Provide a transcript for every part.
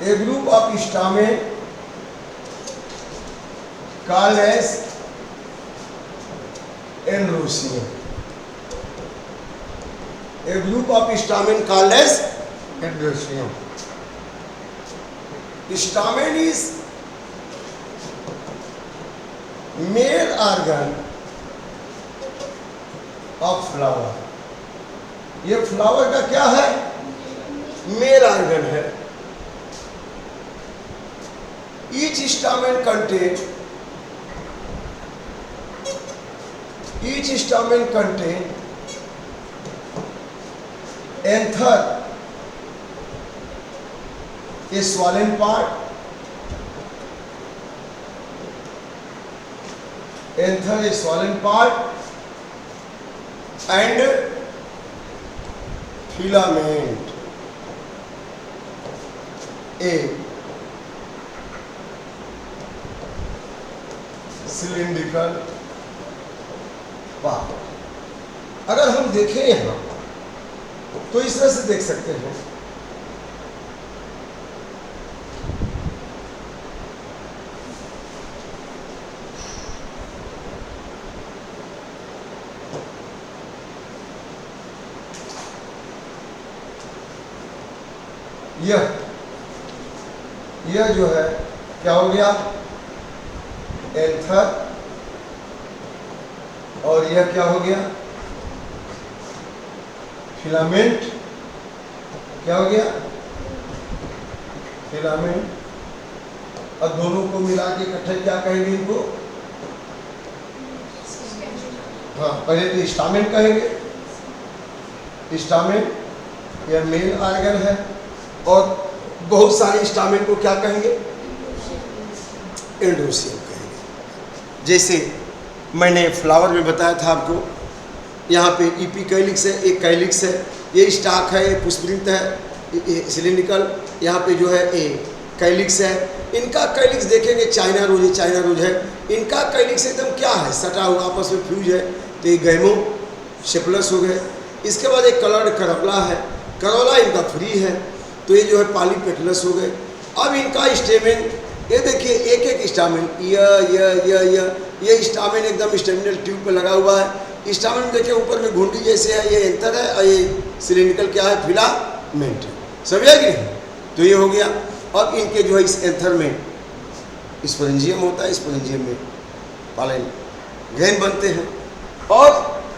A group of stamen called as androecium. A group of stamen called as androecium. Stamen is male organ of flower. ये flower का क्या है? Mail organ है. Each stamen contain anther, a swollen part, anther, a swollen part, and filament, a cylindrical part. अगर हम देखें यहां तो इस तरह से देख सकते हैं. यह जो है क्या हो गया? एंथर. और यह क्या हो गया? फिलामेंट. क्या हो गया? फिलामेंट. और दोनों को मिला के इकट्ठे क्या कहेंगे इनको? हाँ, पहले तो स्टामेन कहेंगे. स्टामेन यह मेल ऑर्गन है. और बहुत सारे स्टामेन को क्या कहेंगे? एंड्रोसियम कहेंगे. जैसे मैंने फ्लावर में बताया था आपको, यहाँ पे इपीकैलिक्स है, एक कैलिक्स है, ये स्टाक है, ये पुष्पवृंत है, सिलिंड्रिकल. यहाँ पे जो है ये कैलिक्स है. इनका कैलिक्स देखेंगे चाइना रोज है. इनका कैलिक्स एकदम क्या है? सटा हुआ, आपस में फ्यूज है. तो ये गैमो सेपलस हो गए. इसके बाद एक कलर्ड करोला है. करोला इनका फ्री है. तो ये जो है पॉलीपेटलस हो गए. अब इनका स्टेमेन, ये देखिए एक एक स्टामेन, ये स्टामेन एकदम स्टेमिनल ट्यूब पे लगा हुआ है. स्टामेन देखिए ऊपर में घुंडी जैसे है, ये एंथर है, और ये सिलिंड्रिकल क्या है? फिलामेंट है. समझ गए? तो ये हो गया. अब इनके जो है इस एंथर में स्पोरेंजियम होता है. स्पोरेंजियम में पॉलन ग्रेन बनते हैं. और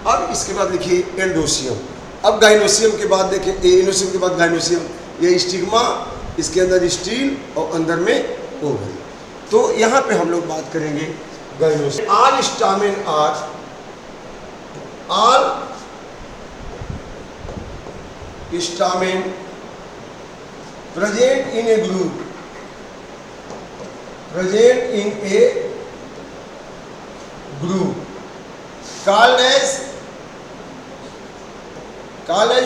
अब इसके बाद देखिए एंडोसियम. अब गाइनोसियम के बाद देखिए एनोसियम के बाद गाइनोसियम. ये स्टिग्मा, इसके अंदर स्टील और अंदर में ओवरी. तो यहाँ पे हम लोग बात करेंगे gynoecium. All stamen are stamen present in a group, called as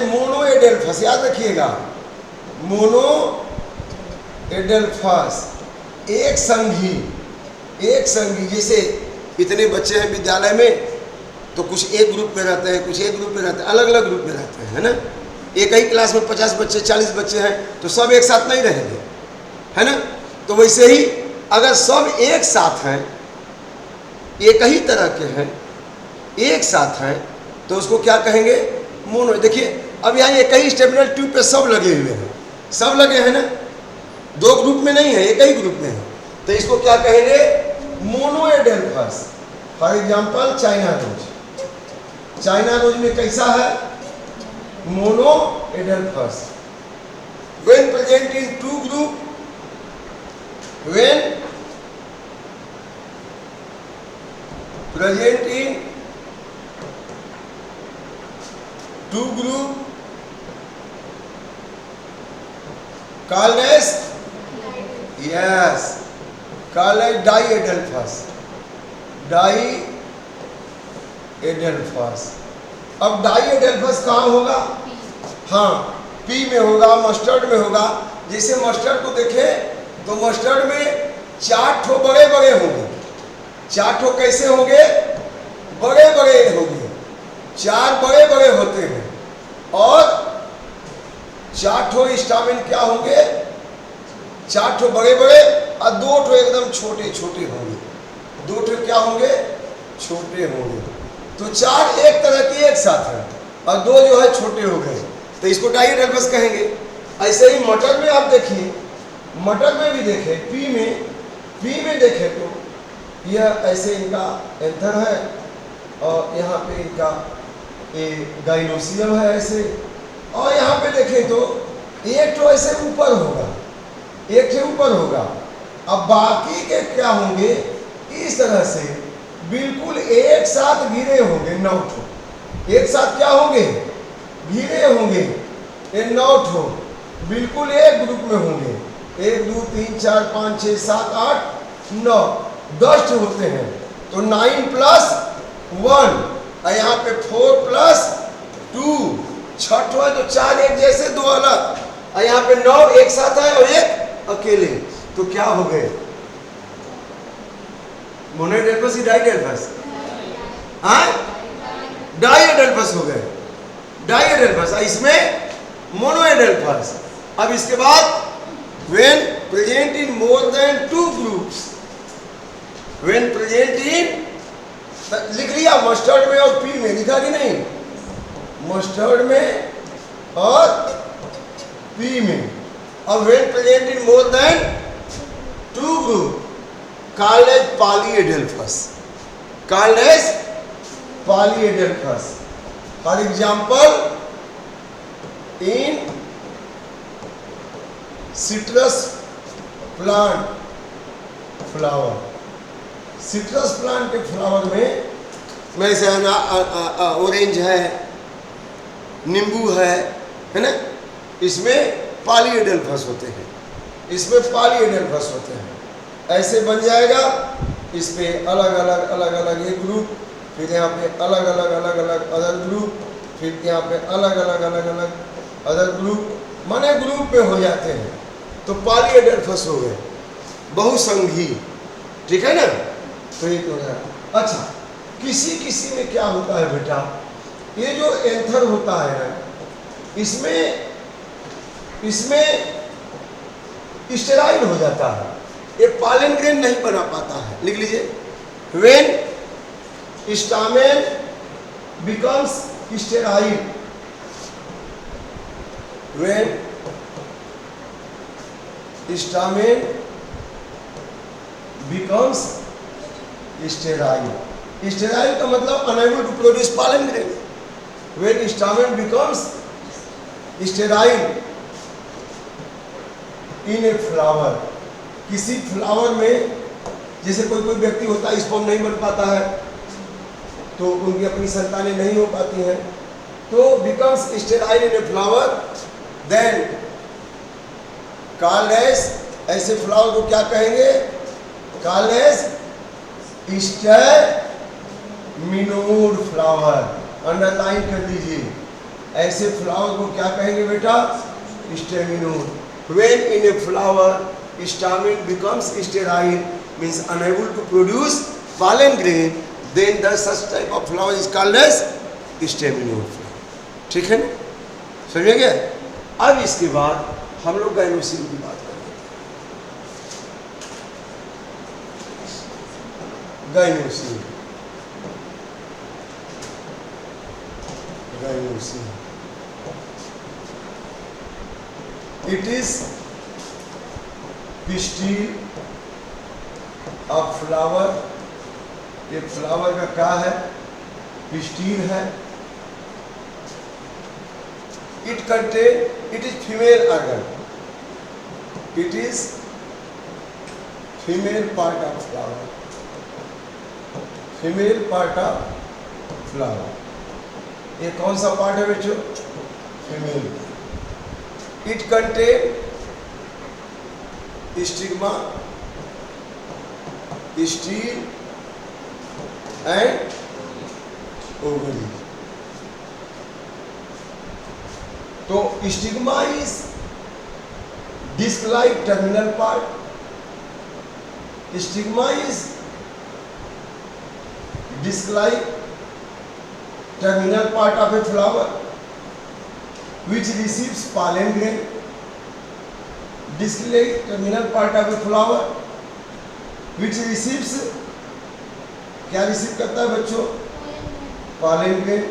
monoadelphous. याद रखिएगा, मोनोएडेल्फस, एक संघी. जैसे इतने बच्चे हैं विद्यालय में, तो कुछ एक ग्रुप में रहते हैं, कुछ एक ग्रुप में रहते हैं, अलग अलग ग्रुप में रहते हैं, है ना. एक ही क्लास में 50 बच्चे 40 बच्चे हैं, तो सब एक साथ नहीं रहेंगे, है ना. तो वैसे ही अगर सब एक साथ हैं, एक ही तरह के हैं, एक साथ हैं, तो उसको क्या कहेंगे? मोनो. देखिए अब यहाँ एक ही स्टेमिनल ट्यूब पे सब लगे हुए हैं, सब लगे हैं ना, दो ग्रुप में नहीं है, एक ही ग्रुप में है. तो इसको क्या कहेंगे? Monoadelphous. For example China rose. China rose में कैसा है? Monoadelphous. When present in two group, when present in two group called as diedelphus. अब डाइएडेल्फस कहाँ होगा? हाँ, पी में होगा, मस्टर्ड में होगा. जैसे मस्टर्ड को देखें तो मस्टर्ड में 4 ठो बड़े बड़े होंगे. 4 ठो कैसे होंगे? बड़े बड़े होंगे. 4 बड़े बड़े होते हैं. और 4 ठो स्टामिन क्या होंगे? 4 ठो बड़े बड़े और 2 ठो एकदम छोटे छोटे होंगे। 2 ठो क्या होंगे? छोटे होंगे। तो 4 एक तरह के एक साथ है और 2 जो है छोटे हो गए, तो इसको डाइएडल्फस कहेंगे। ऐसे ही मटर में आप देखिए, मटर में भी देखें, पी में देखें तो यह ऐसे इनका एंथर है और यहाँ पे इनका ये गाइनोसियम है ऐसे, और यहाँ पे देखें तो एक तो ऐसे ऊपर होगा, एक से ऊपर होगा। अब बाकी के क्या होंगे? इस तरह से बिल्कुल एक साथ घिरे होंगे 9 ठो। एक साथ क्या होंगे? घिरे होंगे। ये 9 ठो बिल्कुल एक ग्रुप में होंगे। 1 2 3 4 5 6 7 8 9 10 ठो होते हैं। तो 9 प्लस 1 और यहाँ पे 4 प्लस 2 6 ठो है, तो 4 एक जैसे 2 अलग, और यहाँ पे 9 एक साथ है और एक अकेले। तो क्या हो गए? मोनोएडल्फस ही डाइएडल्फस? हाँ, डाइएडल्फस हो गए, डाइएडल्फस। इसमें मोनोएडल्फस। अब इसके बाद when present in more than 2 groups, when present in, लिख लिया मस्टर्ड में और पी में, लिखा कि नहीं? मस्टर्ड में और पी में। अब when present in more than 2 group, called as polyadelphous, called as polyadelphous. For example, in citrus plant flower, citrus plant के फ्लावर में से ऑरेंज है, नींबू है ना, इसमें पॉलीएडल्फस होते हैं, इसमें पॉलीएडल्फस होते हैं। ऐसे बन जाएगा। इस पे अलग अलग एक ग्रुप, फिर यहाँ पे अलग अलग अदर ग्रुप, फिर यहाँ पे अलग अलग अदर ग्रुप, माने ग्रुप में हो जाते हैं। तो पॉलीएडल्फस हो गए, बहुसंघी। ठीक है ना? तो ये तो है। अच्छा, किसी में क्या होता है बेटा, ये जो एंथर होता है ना, इसमें स्टेराइल हो जाता है, ये पॉलन ग्रेन नहीं बना पाता है। लिख लीजिए, when stamen becomes sterile, when stamen becomes sterile. Sterile का मतलब unable to produce pollen grain. When stamen becomes sterile in a flower, किसी फ्लावर में, जैसे कोई व्यक्ति होता है स्पर्म नहीं बन पाता है, तो उनकी अपनी संतानें नहीं हो पाती हैं, तो becomes sterile in a flower, then called as, ऐसे फ्लावर को क्या कहेंगे? Called as staminode flower. Underline कर दीजिए, ऐसे फ्लावर को क्या कहेंगे बेटा? Staminode. When in a flower stamen becomes sterile, means unable to produce pollen grain, then the such type of flower is called as staminode flower. ठीक है ना? समझ गया? अब इसके बाद हम लोग गाइनोसिल की बात करेंगे। गाइनोसिल, गाइनोसिल, it is pistil of flower। ये फ्लावर का क्या है? पिस्टिल है। it contain, it is female organ, it is female part of flower, female part of flower। ये कौन सा पार्ट है बच्चों? Female. It contain stigma, steel and ovary। तो stigma is disc-like terminal part, stigma is disc-like terminal part of a flower which receives pollen grain, डिस्क्लेट terminal part of a flower which receives, क्या receive करता है बच्चों? Pollen grain.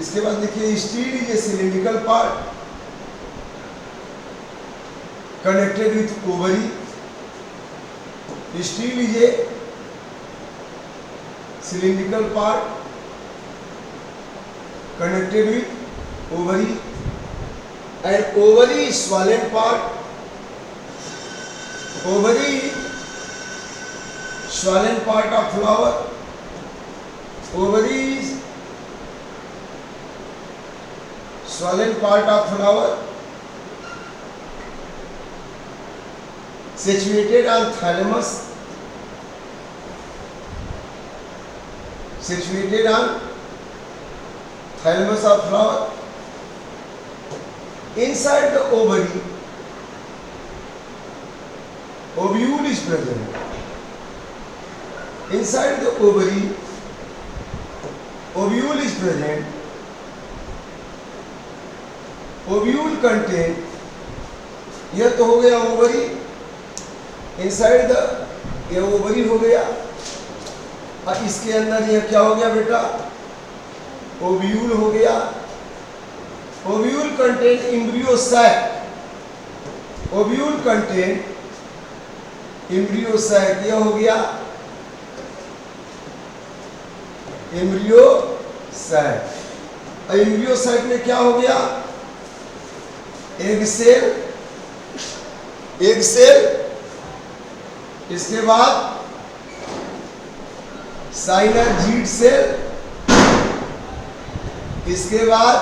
इसके बाद देखिए style is a cylindrical part connected with ovary. Style is a cylindrical part connected with ovary, and ovary is swollen part. Ovary swollen part of flower. Ovary is swollen part of flower situated on thalamus. Situated on thalamus of flower. Inside the ovary, ovule is present. Inside the ovary, ovule is present. Ovule contain, यह तो हो गया ovary. Inside the, यह ovary हो गया, और इसके अंदर यह क्या हो गया बेटा? ओव्यूल हो गया। Ovule contain embryo sac. Ovule contain embryo sac, यह हो गया एम्ब्रियो सैक। एम्ब्रियो सैक में क्या हो गया? Egg cell. एग सेल, इसके बाद साइनर्जीड सेल, इसके बाद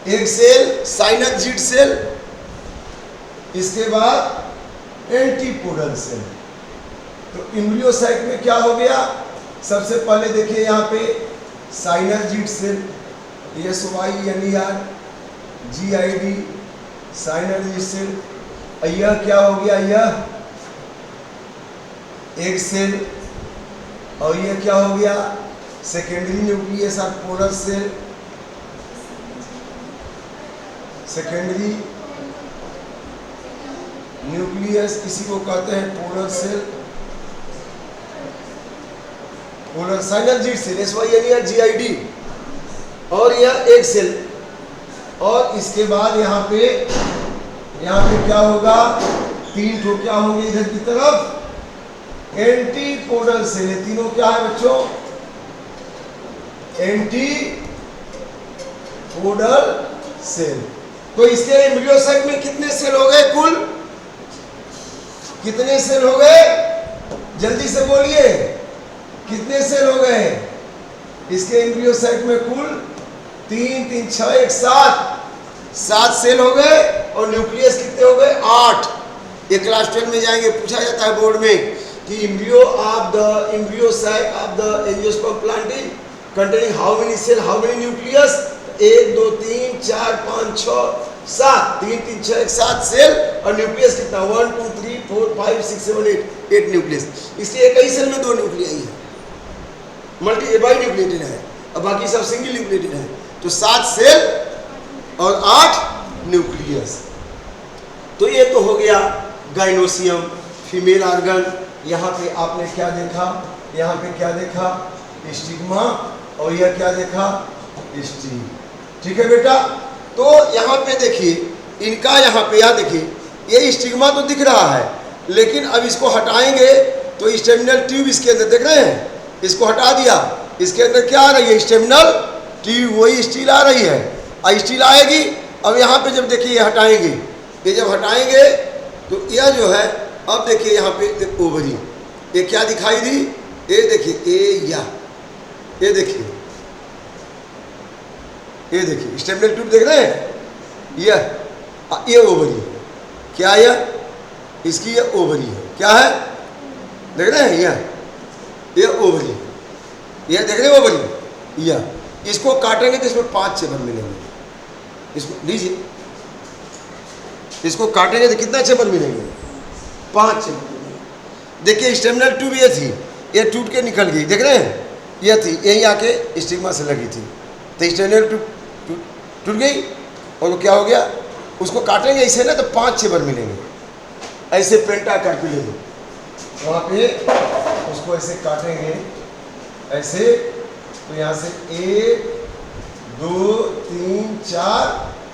एग सेल, साइनर्जीड सेल, इसके बाद एंटीपोडल सेल। तो एम्ब्रियोसाइट में क्या हो गया? सबसे पहले देखिए यहाँ पे साइनर्जीड सेल, SYNERGID, साइनर्जीड सेल। यह क्या हो गया? यह एग सेल। और ये क्या हो गया? Secondary nucleus of polar cell. Secondary nucleus, इसी को कहते हैं polar cell. Polar synergid cell, SYNERGID। और यह एग सेल। और इसके बाद यहाँ पे क्या होगा? 3 ठो क्या होंगे इधर की तरफ? Antipodal cell. तीनों क्या है बच्चों? Antipodal cell. तो इसके एम्ब्रियोसाइट में कितने सेल हो गए कुल? कितने सेल हो गए? जल्दी से बोलिए, कितने सेल हो गए इसके एम्ब्रियोसाइट में? कुल 3 3 6 1 7 सेल हो गए। और न्यूक्लियस कितने हो गए? 8। ये क्लास 12 में जाएंगे, पूछा जाता है बोर्ड में कि embryo of the embryosac of the angiosperm plant is containing how many cell, how many nucleus? 1 2 3 4 5 6 7, 3 3 6 1 7 cell. और न्यूक्लियस कितना? 1 2 3 4 5 6 7 8 न्यूक्लियस। इसलिए एक ही सेल में 2 न्यूक्लियाई है, बाई न्यूक्लिएटेड है, और बाकी सब सिंगल न्यूक्लिएटेड है। तो 7 सेल और 8 न्यूक्लियस। तो ये तो हो गया गाइनोसियम, फीमेल ऑर्गन। यहाँ पे आपने क्या देखा? यहाँ पे क्या देखा? स्टिग्मा। और यह क्या देखा? स्टिग। ठीक है बेटा। तो यहाँ पे देखिए इनका, यहाँ पे यह देखिए ये स्टिग्मा तो दिख रहा है, लेकिन अब इसको हटाएंगे तो स्टेमिनल ट्यूब इसके अंदर देख रहे हैं, इसको हटा दिया, इसके अंदर क्या आ रही है? स्टेमिनल ट्यूब, वही स्टील आ रही है। और स्टील आएगी। अब यहाँ पे जब देखिए ये हटाएंगे, ये जब हटाएंगे तो यह जो है, अब देखिए यहाँ पे ओवरी, ये क्या दिखाई दी? ये देखिए, ये देखिए स्टेमिनल ट्यूब देख रहे हैं? ये ओवरी, क्या यह? इसकी ये ओवरी है, क्या है? देख रहे हैं? ये ओवरी, ये देख रहे हैं ओवरी? इसको काटेंगे तो इसमें 5 चेबर मिलेंगे। इसको लीजिए, इसको काटेंगे तो कितना चेबर मिलेंगे? 5 चेबर। देखिए स्टेमिनल ट्यूब ये थी, ये टूट के निकल गई, देख रहे हैं? ये थी, यहीं आके स्टिग्मा से लगी थी, तो स्टेमिनल ट्यूब टूट गई। और वो क्या हो गया, उसको काटेंगे ऐसे ना तो 5-6 बार मिलेंगे, ऐसे पेंटा कार्पिलेरी। वहाँ पे उसको ऐसे काटेंगे ऐसे, तो यहाँ से 1 2 3 4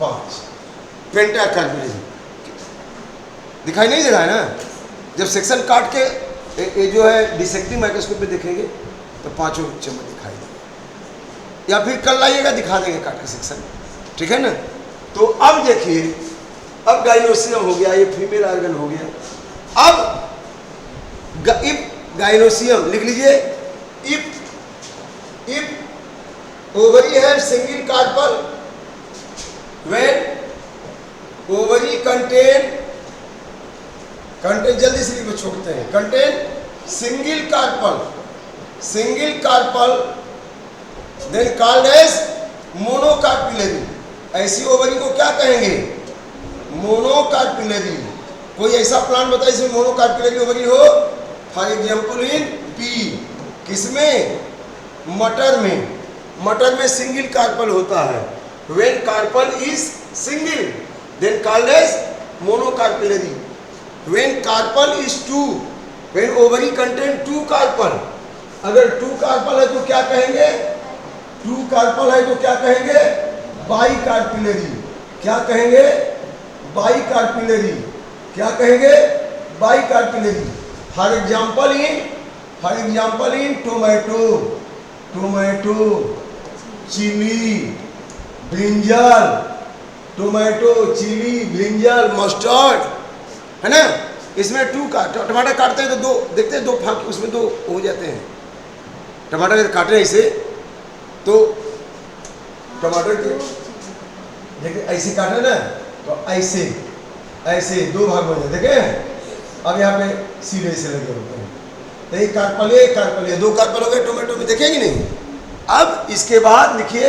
5 पेंटा कार्पिलेरी दिखाई नहीं दे रहा है ना। जब सेक्शन काट के ये जो है डिसेक्टिंग माइक्रोस्कोप पे देखेंगे तो 5 चम्मच दिखाई देंगे, या फिर कल लाइएगा दिखा देंगे काट के सेक्शन, ठीक है ना। तो अब देखिए, अब गाइनोसियम हो गया, ये फीमेल ऑर्गन हो गया। अब इफ गाइनोसियम लिख लीजिए, इफ ओवरी है single carpel, when ovary contain जल्दी से लिखो, छोड़ते हैं, contain single carpel then called as monocarpellary. ऐसी ओवरी को क्या कहेंगे, मोनोकार्पिलरी। कोई ऐसा प्लांट बताइए इसमें मोनोकार्पिलरी ओवरी हो। फॉर एग्जाम्पल इन पी, किसमें, मटर में सिंगल कार्पल होता है। When carpel is single then called as monocarpellary. When carpel is 2, when ovary contain 2 carpel, अगर 2 कार्पल है तो क्या कहेंगे, 2 कार्पल है तो क्या कहेंगे, बाइकार्पिलरी। क्या कहेंगे, बाइकार्पिलरी। क्या कहेंगे, bicarpellary. For example in tomato, chilli, brinjal, tomato, chilli, brinjal, mustard, है ना। इसमें 2 टमाटर काटते हैं तो 2 देखते हैं, 2 फाँक उसमें 2 हो जाते हैं। टमाटर अगर काटे ऐसे तो टमाटर के देखिए ऐसे काटे ना तो ऐसे 2 भाग हो जाते, देखें। अब यहाँ पे सीधे से लगे होते हैं, तो एक कार्पल है, 2 कार्पल हो गए टोमेटो में, देखेंगे नहीं। अब इसके बाद लिखिए,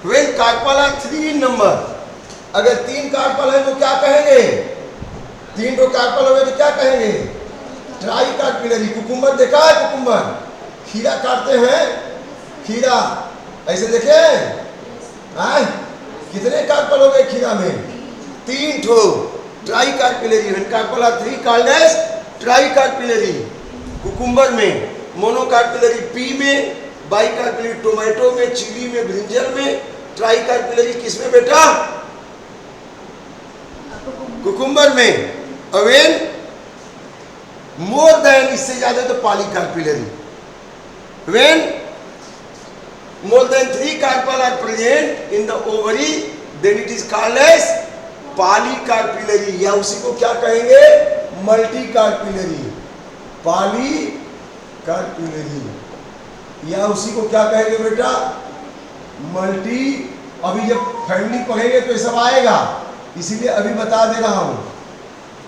when carpel are 3 in number, अगर 3 कार्पल है तो क्या कहेंगे, 3 कार्पल हो गए तो क्या कहेंगे, ट्राई कार्पिलरी। कुकुम्बर देखा है, कुकुम्बर खीरा काटते हैं, खीरा ऐसे देखे, कितने कार्पल हो गए खीरा में, 3 ठो, tricarpellary. When carpel are 3 called as tricarpellary. Cucumber में, मोनोकार्पिलरी पी में, बाइकार्पिलरी टोमेटो में, चिली में, ब्रिंजल में, ट्राई कार्पिलरी किसमें बेटा, कुकुम्बर में। अवेन मोर देन, इससे ज्यादा तो polycarpellary. When more than 3 carpel are present in the ovary then it is called as polycarpellary, या उसी को क्या कहेंगे, मल्टीकार्पिलरी। पॉलीकार्पिलरी या उसी को क्या कहेंगे बेटा, मल्टी। अभी जब फैमिली पढ़ेंगे तो ये सब आएगा, इसीलिए अभी बता दे रहा हूं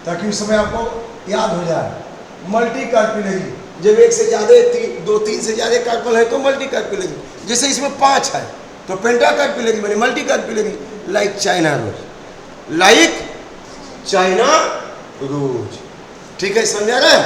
ताकि उस समय आपको याद हो जाए। मल्टी कार्पिलरी, जब 1 से ज़्यादा 2-3 से ज़्यादा कार्पल है तो मल्टी कार्पिलरी। जैसे इसमें 5 है तो पेंटा कार्पिलरी माने मल्टी कार्पिलरी। लाइक चाइना रोज, ठीक है, समझा रहे हैं।